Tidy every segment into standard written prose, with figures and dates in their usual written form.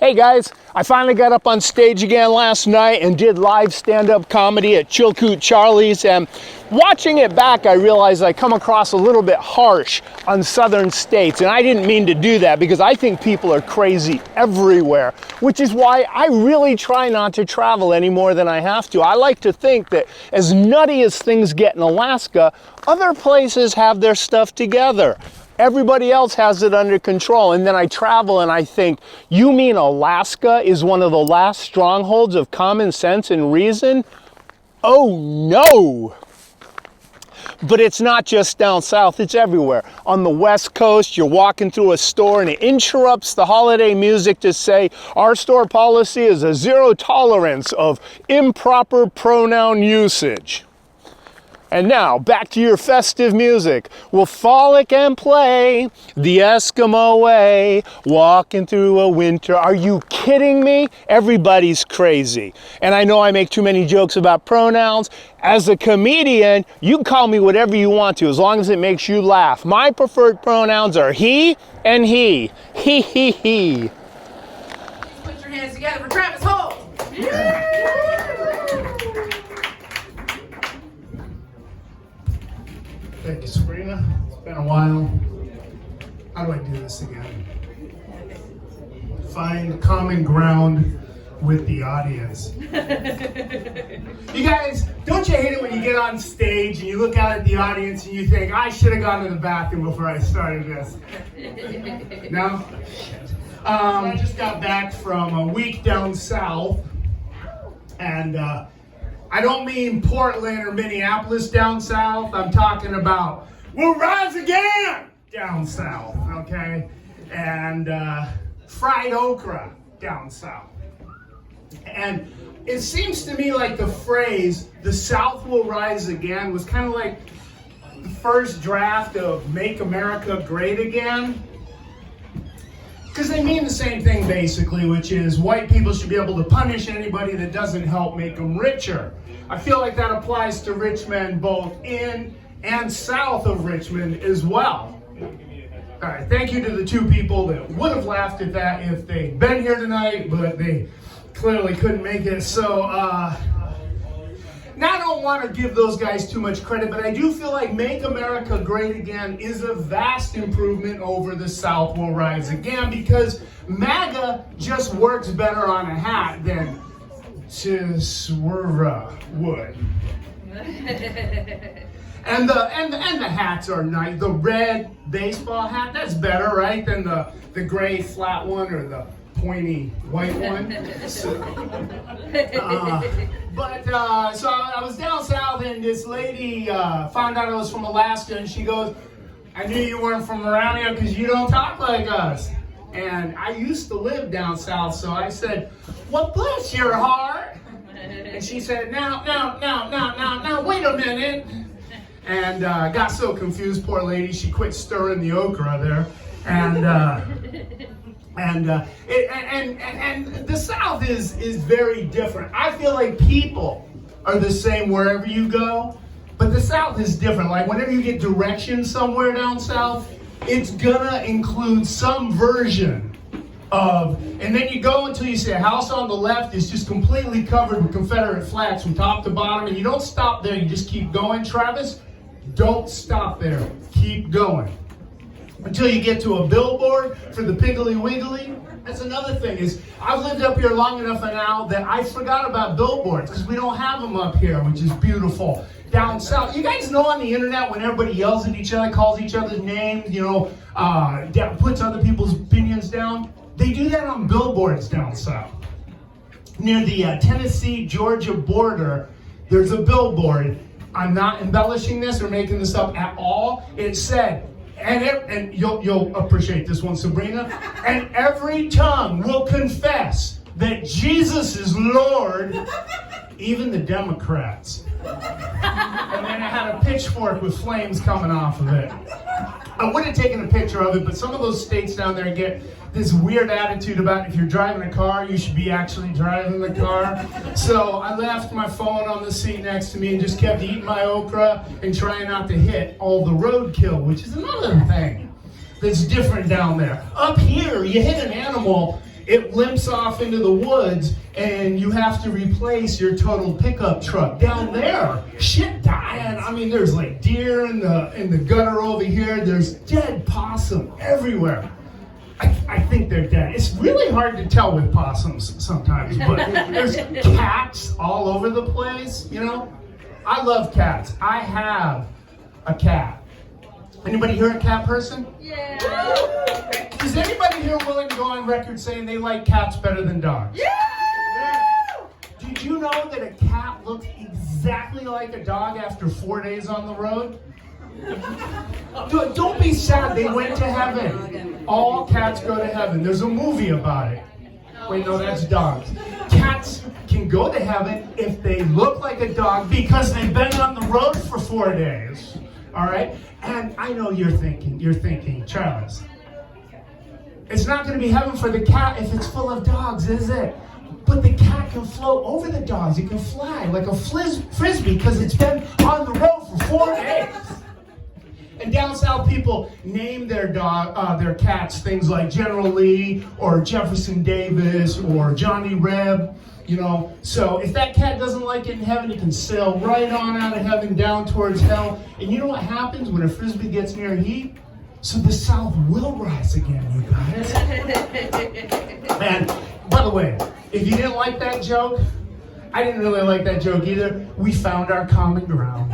Hey guys, I finally got up on stage again last night and did live stand-up comedy at Chilkoot Charlie's, and watching it back I realized I come across a little bit harsh on southern states, and I didn't mean to do that because I think people are crazy everywhere, which is why I really try not to travel any more than I have to. I like to think that as nutty as things get in Alaska, other places have their stuff together. Everybody else has it under control. And then I travel and I think, you mean Alaska is one of the last strongholds of common sense and reason? Oh no! But it's not just down south, it's everywhere. On the West Coast, you're walking through a store and it interrupts the holiday music to say, our store policy is a zero tolerance of improper pronoun usage. And now, back to your festive music. We'll frolic and play the Eskimo way, walking through a winter. Are you kidding me? Everybody's crazy. And I know I make too many jokes about pronouns. As a comedian, you can call me whatever you want to, as long as it makes you laugh. My preferred pronouns are he and he. He, he, he. Put your hands together for Travis Holt. Thank you, Sabrina. It's been a while. How do I do this again? Find common ground with the audience. You guys, don't you hate it when you get on stage and you look out at the audience and you think, I should have gone to the bathroom before I started this? No? I just got back from a week down south, and I don't mean Portland or Minneapolis down south. I'm talking about we'll rise again down south, okay? And fried okra down south. And it seems to me like the phrase, the South will rise again, was kind of like the first draft of Make America Great Again. Because they mean the same thing basically, which is white people should be able to punish anybody that doesn't help make them richer. I feel like that applies to rich men both in and south of Richmond as well. All right, thank you to the two people that would have laughed at that if they'd been here tonight, but they clearly couldn't make it. So, now I don't want to give those guys too much credit, but I do feel like Make America Great Again is a vast improvement over the South will rise again, because MAGA just works better on a hat than Chiswara would. And the hats are nice. The red baseball hat, that's better, right, than the gray flat one or the pointy white one. So I was down south and this lady found out I was from Alaska, and she goes, I knew you weren't from around here because you don't talk like us. And I used to live down south, so I said, well, bless your heart. And she said, now, wait a minute. And got so confused, poor lady, she quit stirring the okra there. And the South is very different. I feel like people are the same wherever you go, but the South is different. Like whenever you get directions somewhere down south, it's gonna include some version of, and then you go until you see a house on the left is just completely covered with Confederate flags from top to bottom, and you don't stop there, you just keep going. Travis, don't stop there, keep going. Until you get to a billboard for the Piggly Wiggly. That's another thing, is I've lived up here long enough now that I forgot about billboards because we don't have them up here, which is beautiful. Down south, you guys know on the internet when everybody yells at each other, calls each other's names, puts other people's opinions down? They do that on billboards down south. Near the Tennessee-Georgia border, there's a billboard. I'm not embellishing this or making this up at all. It said, and you'll appreciate this one, Sabrina, and every tongue will confess that Jesus is Lord, even the Democrats. And then it had a pitchfork with flames coming off of it. I would have taken a picture of it, but some of those states down there get this weird attitude about if you're driving a car, you should be actually driving the car. So I left my phone on the seat next to me and just kept eating my okra and trying not to hit all the roadkill, which is another thing that's different down there. Up here, you hit an animal it limps off into the woods and you have to replace your total pickup truck. Down there, shit dying. I mean, there's like deer in the gutter over here. There's dead possum everywhere. I think they're dead. It's really hard to tell with possums sometimes, but there's cats all over the place, you know? I love cats. I have a cat. Anybody here a cat person? Yeah. Is anybody here willing to go on record saying they like cats better than dogs? Yeah. Did you know that a cat looks exactly like a dog after 4 days on the road? Don't be sad, they went to heaven. All cats go to heaven. There's a movie about it. Wait, no, that's dogs. Cats can go to heaven if they look like a dog because they've been on the road for 4 days. All right? And I know you're thinking, Charles, it's not going to be heaven for the cat if it's full of dogs, is it? But the cat can float over the dogs. It can fly like a Frisbee because it's been on the road for 4 days. And down south, people name their cats things like General Lee or Jefferson Davis or Johnny Reb, you know. So if that cat doesn't like it in heaven, it can sail right on out of heaven down towards hell. And you know what happens when a Frisbee gets near heat? So the south will rise again, you guys. And by the way, if you didn't like that joke, I didn't really like that joke either. We found our common ground.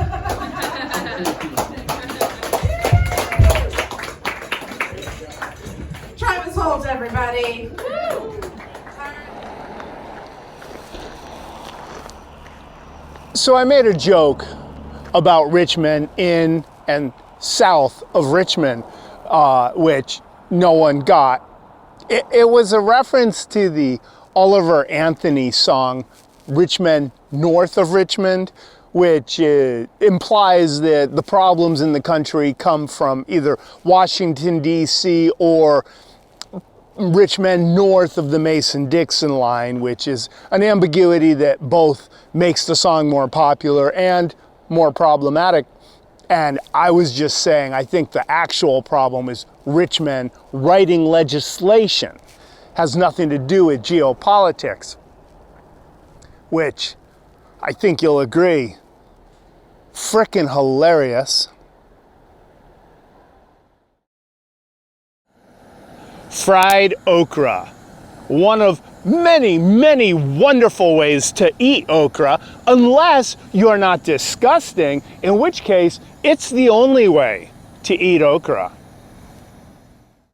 Travis Holt, everybody. So I made a joke about Richmond in and south of Richmond, which no one got. It was a reference to the Oliver Anthony song, Richmond North of Richmond, which implies that the problems in the country come from either Washington, D.C. or Richmond north of the Mason-Dixon line, which is an ambiguity that both makes the song more popular and more problematic. And I was just saying, I think the actual problem is Richmond writing legislation has nothing to do with geopolitics, which I think you'll agree, frickin' hilarious. Fried okra. One of many, many wonderful ways to eat okra, unless you're not disgusting, in which case it's the only way to eat okra.